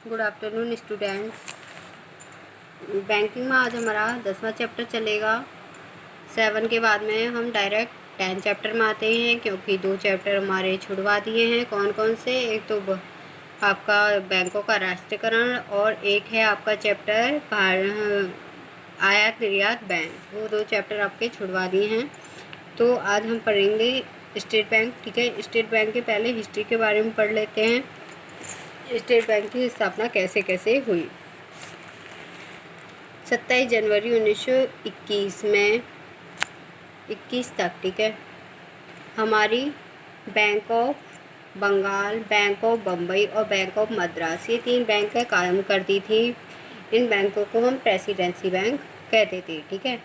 Good afternoon student. Banking में आज हमारा 10वां चैप्टर चलेगा। 7 के बाद में हम डायरेक्ट 10 चैप्टर में आते हैं, क्योंकि 2 चैप्टर हमारे छुड़वा दिए हैं। कौन कौन से? एक तो आपका बैंकों का राष्ट्रीयकरण और एक है आपका चैप्टर आयात निर्यात बैंक। वो 2 चैप्टर आपके छुड़वा दिए हैं। तो आज हम पढ़ेंगे स्टेट बैंक। ठीक है, स्टेट बैंक के पहले हिस्ट्री के बारे में पढ़ लेते हैं। स्टेट बैंक की स्थापना कैसे कैसे हुई। 27 जनवरी 1921 में 21 तक, ठीक है, हमारी Bank of Bengal, Bank of Bombay और बैंक ऑफ मद्रास, ये 3 बैंक कायम करती थी। इन बैंकों को हम प्रेसिडेंसी बैंक कहते थे। ठीक है,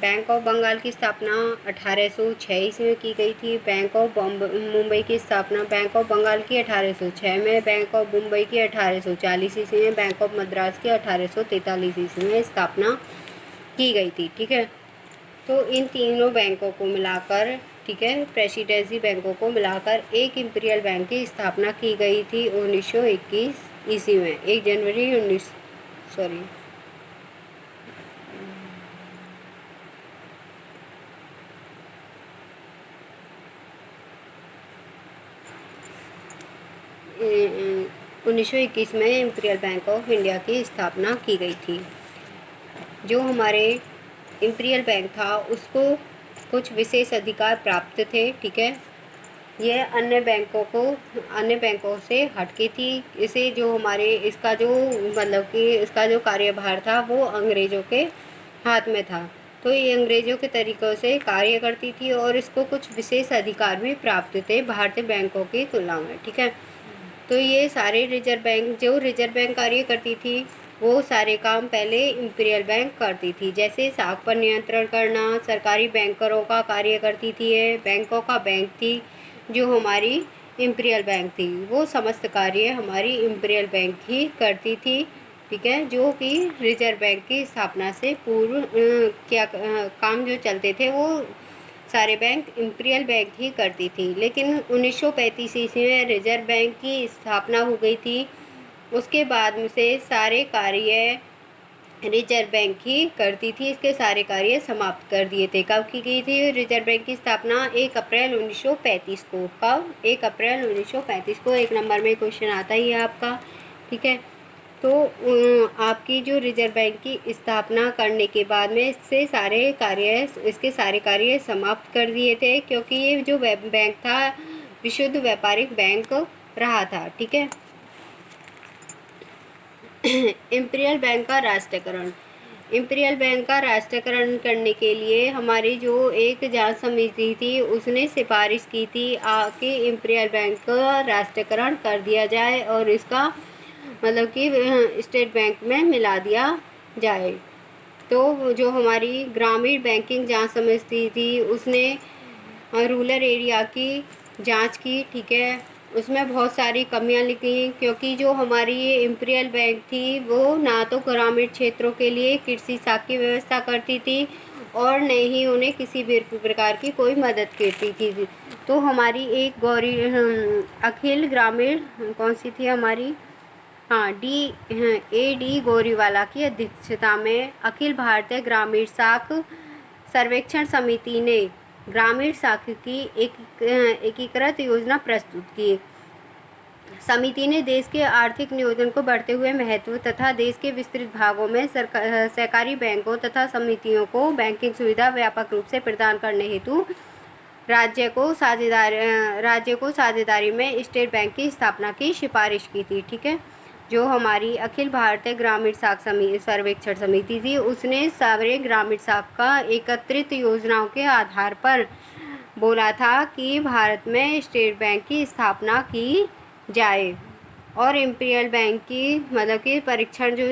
बैंक ऑफ बंगाल की स्थापना 1806 ईस्वी में की गई थी। बैंक ऑफ मुंबई की स्थापना बैंक ऑफ बंगाल की 1806 में, बैंक ऑफ मुंबई की 1840 ईस्वी में, बैंक ऑफ मद्रास की 1843 ईस्वी में स्थापना की गई थी। ठीक है, तो इन तीनों बैंकों को मिलाकर, ठीक है, प्रेसिडेंसी बैंकों को मिलाकर एक इंपीरियल बैंक की स्थापना की गई थी 1921 ईस्वी में। 1 जनवरी 1921 में इंपीरियल बैंक ऑफ इंडिया की स्थापना की गई थी। जो हमारे इंपीरियल बैंक था उसको कुछ विशेष अधिकार प्राप्त थे। ठीक है, यह अन्य बैंकों से हटके थी। इसे जो हमारे इसका जो मतलब कि इसका जो कार्यभार था वो अंग्रेज़ों के हाथ में था। तो ये अंग्रेज़ों के तरीक़ों से कार्य करती थी और इसको कुछ विशेष अधिकार भी प्राप्त थे भारतीय बैंकों की तुलना में। ठीक है, तो ये सारे रिजर्व बैंक कार्य करती थी वो सारे काम पहले इंपीरियल बैंक करती थी। जैसे साख पर नियंत्रण करना, सरकारी बैंकरों का कार्य करती थी। ये बैंकों का बैंक थी जो हमारी इंपीरियल बैंक थी। वो समस्त कार्य हमारी इंपीरियल बैंक ही करती थी। ठीक है, जो कि रिजर्व बैंक की स्थापना से पूर्व काम जो चलते थे वो सारे बैंक इंपीरियल बैंक ही करती थी। लेकिन 1935 ईस्वी में रिजर्व बैंक की स्थापना हो गई थी। उसके बाद से सारे कार्य रिजर्व बैंक ही करती थी। इसके सारे कार्य समाप्त कर दिए थे। कब की गई थी रिजर्व बैंक की स्थापना? 1 अप्रैल 1935 को। कब? 1 अप्रैल 1935 को। 1 नंबर में क्वेश्चन आता ही है आपका। ठीक है, तो आपकी जो रिजर्व बैंक की स्थापना करने के बाद में इसके सारे कार्य समाप्त कर दिए थे, क्योंकि ये जो बैंक था विशुद्ध व्यापारिक बैंक रहा था। ठीक है, इंपीरियल बैंक का राष्ट्रीयकरण करने के लिए हमारी जो एक जांच समिति थी उसने सिफारिश की थी कि इंपीरियल बैंक का राष्ट्रीयकरण कर दिया जाए और इसका मतलब कि स्टेट बैंक में मिला दिया जाए। तो जो हमारी ग्रामीण बैंकिंग जांच समिति थी उसने रूरल एरिया की जांच की। ठीक है, उसमें बहुत सारी कमियां निकली, क्योंकि जो हमारी ये इंपीरियल बैंक थी वो ना तो ग्रामीण क्षेत्रों के लिए कृषि साख की व्यवस्था करती थी और न ही उन्हें किसी भी प्रकार की कोई मदद करती थी। तो हमारी एक अखिल ग्रामीण कौन सी थी हमारी? डी गोरीवाला की अध्यक्षता में अखिल भारतीय ग्रामीण साख सर्वेक्षण समिति ने ग्रामीण साख की एकीकृत योजना प्रस्तुत की। समिति ने देश के आर्थिक नियोजन को बढ़ते हुए महत्व तथा देश के विस्तृत भागों में सहकारी बैंकों तथा समितियों को बैंकिंग सुविधा व्यापक रूप से प्रदान करने हेतु राज्य को साझेदारी में स्टेट बैंक की स्थापना की सिफारिश की थी। ठीक है, जो हमारी अखिल भारतीय ग्रामीण साख सर्वेक्षण समिति थी उसने सारे ग्रामीण साख का एकत्रित योजनाओं के आधार पर बोला था कि भारत में स्टेट बैंक की स्थापना की जाए। और इंपीरियल बैंक की मतलब कि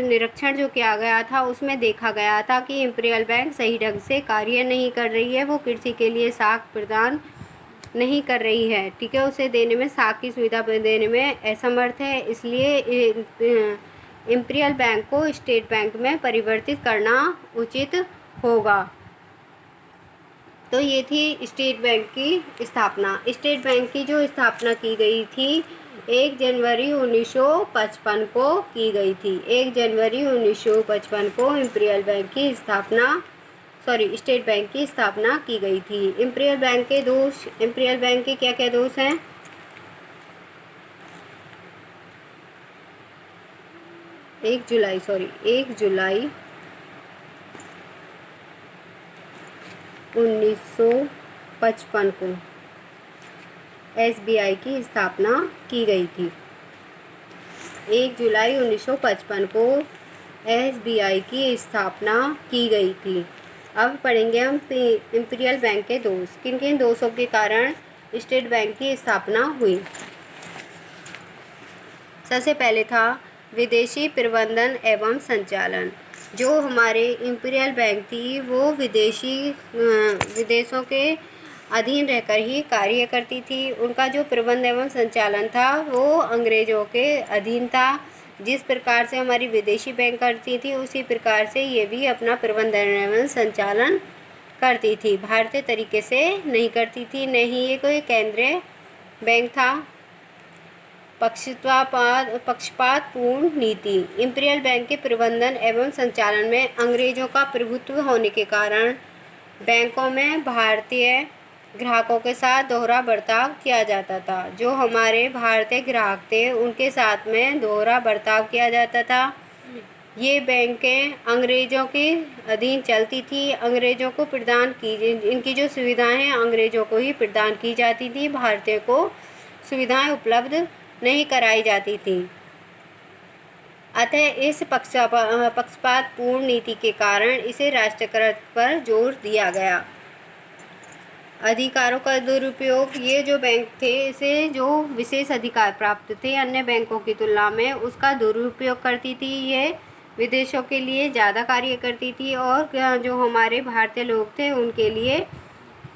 निरीक्षण जो किया गया था उसमें देखा गया था कि इंपीरियल बैंक सही ढंग से कार्य नहीं कर रही है, वो कृषि के लिए साख प्रदान नहीं कर रही है। ठीक है, उसे देने में साख की सुविधा देने में असमर्थ है, इसलिए इंपीरियल बैंक को स्टेट बैंक में परिवर्तित करना उचित होगा। तो ये थी स्टेट बैंक की स्थापना। स्टेट बैंक की जो स्थापना की गई थी 1 जनवरी 1955 को की गई थी। 1 जनवरी 1955 को इंपीरियल बैंक की स्थापना स्टेट बैंक की स्थापना की गई थी। इंपीरियल बैंक के दोष, इंपीरियल बैंक के क्या क्या दोष हैं? एक जुलाई 1955 को SBI की स्थापना की गई थी। 1 जुलाई 1955 को SBI की स्थापना की गई थी। अब पढ़ेंगे हम इंपीरियल बैंक के दोष। किन किन दोषों के कारण स्टेट बैंक की स्थापना हुई? सबसे पहले था विदेशी प्रबंधन एवं संचालन। जो हमारे इंपीरियल बैंक थी वो विदेशों के अधीन रहकर ही कार्य करती थी। उनका जो प्रबंध एवं संचालन था वो अंग्रेज़ों के अधीन था। जिस प्रकार से हमारी विदेशी बैंक करती थी उसी प्रकार से ये भी अपना प्रबंधन एवं संचालन करती थी। भारतीय तरीके से नहीं करती थी, न ही ये कोई केंद्रीय बैंक था। पक्षपातपूर्ण नीति। इंपीरियल बैंक के प्रबंधन एवं संचालन में अंग्रेज़ों का प्रभुत्व होने के कारण बैंकों में भारतीय ग्राहकों के साथ दोहरा बर्ताव किया जाता था। जो हमारे भारतीय ग्राहक थे उनके साथ में दोहरा बर्ताव किया जाता था। ये बैंकें अंग्रेज़ों के अधीन चलती थी। अंग्रेज़ों को प्रदान की इनकी जो सुविधाएं हैं अंग्रेज़ों को ही प्रदान की जाती थी। भारतीय को सुविधाएं उपलब्ध नहीं कराई जाती थी। अतः इस पक्षपातपूर्ण नीति के कारण इसे राष्ट्रीयकृत पर जोर दिया गया। अधिकारों का दुरुपयोग। ये जो बैंक थे इसे जो विशेष अधिकार प्राप्त थे अन्य बैंकों की तुलना में उसका दुरुपयोग करती थी। ये विदेशों के लिए ज़्यादा कार्य करती थी और जो हमारे भारतीय लोग थे उनके लिए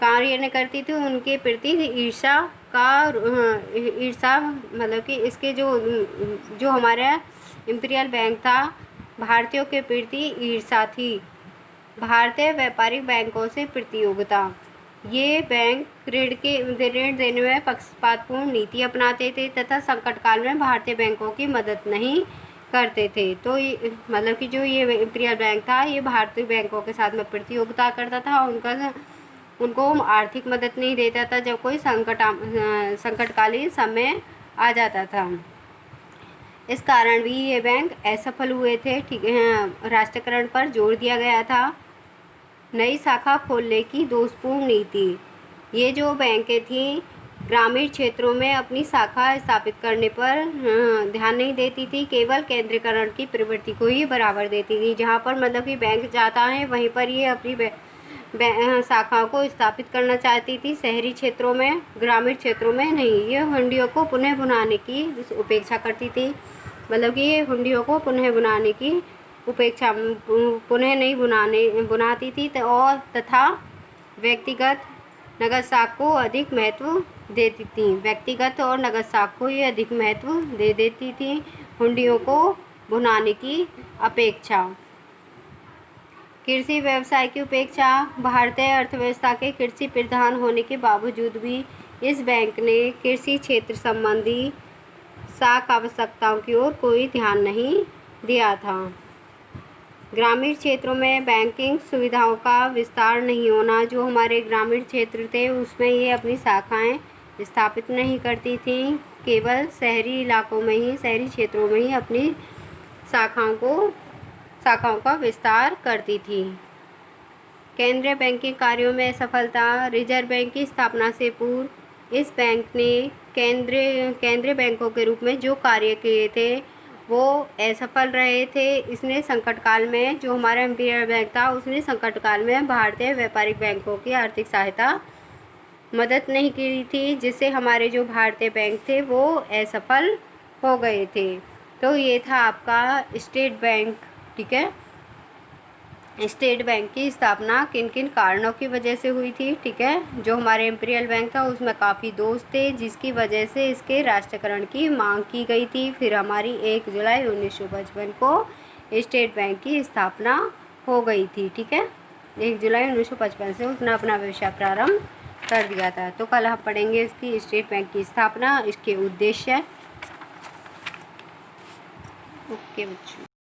कार्य नहीं करती थी। उनके प्रति ईर्ष्या मतलब कि इसके जो हमारा इंपीरियल बैंक था भारतीयों के प्रति ईर्ष्या थी। भारतीय व्यापारिक बैंकों से प्रतियोगिता। ये बैंक ऋण देने में पक्षपातपूर्ण नीति अपनाते थे तथा संकट काल में भारतीय बैंकों की मदद नहीं करते थे। तो मतलब कि जो ये इंपीरियल बैंक था ये भारतीय बैंकों के साथ में प्रतियोगिता करता था। उनको आर्थिक मदद नहीं देता था जब कोई संकटकालीन समय आ जाता था। इस कारण भी ये बैंक असफल हुए थे। ठीक है, राष्ट्रीयकरण पर जोर दिया गया था। नई शाखा खोलने की दोषपूर्ण नीति। ये जो बैंकें थीं ग्रामीण क्षेत्रों में अपनी शाखा स्थापित करने पर ध्यान नहीं देती थी, केवल केंद्रीकरण की प्रवृत्ति को ही बराबर देती थी। जहाँ पर मतलब कि बैंक जाता है वहीं पर ये अपनी शाखाओं को स्थापित करना चाहती थी। शहरी क्षेत्रों में, ग्रामीण क्षेत्रों में नहीं। ये हुंडियों को पुनः बुनाने की उपेक्षा करती थी। मतलब कि ये हुंडियों को पुनः बनाने की उपेक्षा पुनः नहीं बुनाती थी और तथा व्यक्तिगत नगद साख को अधिक महत्व देती थी। व्यक्तिगत और नगद साख को ये अधिक महत्व दे देती थी हुंडियों को बुनाने की अपेक्षा। कृषि व्यवसाय की उपेक्षा। भारतीय अर्थव्यवस्था के कृषि प्रधान होने के बावजूद भी इस बैंक ने कृषि क्षेत्र संबंधी साख आवश्यकताओं की ओर कोई ध्यान नहीं दिया था। ग्रामीण क्षेत्रों में बैंकिंग सुविधाओं का विस्तार नहीं होना। जो हमारे ग्रामीण क्षेत्र थे उसमें ये अपनी शाखाएं स्थापित नहीं करती थी, केवल शहरी इलाकों में ही, शहरी क्षेत्रों में ही अपनी शाखाओं का विस्तार करती थी। केंद्रीय बैंकिंग कार्यों में सफलता। रिजर्व बैंक की स्थापना से पूर्व इस बैंक ने केंद्रीय बैंकों के रूप में जो कार्य किए थे वो असफल रहे थे। इसने संकट काल में, जो हमारा इंपीरियल बैंक था उसने संकट काल में भारतीय व्यापारिक बैंकों की आर्थिक सहायता मदद नहीं की थी, जिससे हमारे जो भारतीय बैंक थे वो असफल हो गए थे। तो ये था आपका स्टेट बैंक। ठीक है, स्टेट बैंक की स्थापना किन किन कारणों की वजह से हुई थी। ठीक है, जो हमारे इंपीरियल बैंक था उसमें काफ़ी दोष थे जिसकी वजह से इसके राष्ट्रीयकरण की मांग की गई थी। फिर हमारी 1 जुलाई 1955 को स्टेट बैंक की स्थापना हो गई थी। ठीक है, 1 जुलाई 1955 से उसने अपना व्यवसाय प्रारंभ कर दिया था। तो कल हम पढ़ेंगे इसकी स्टेट बैंक की स्थापना, इसके उद्देश्य ओके बच्चों।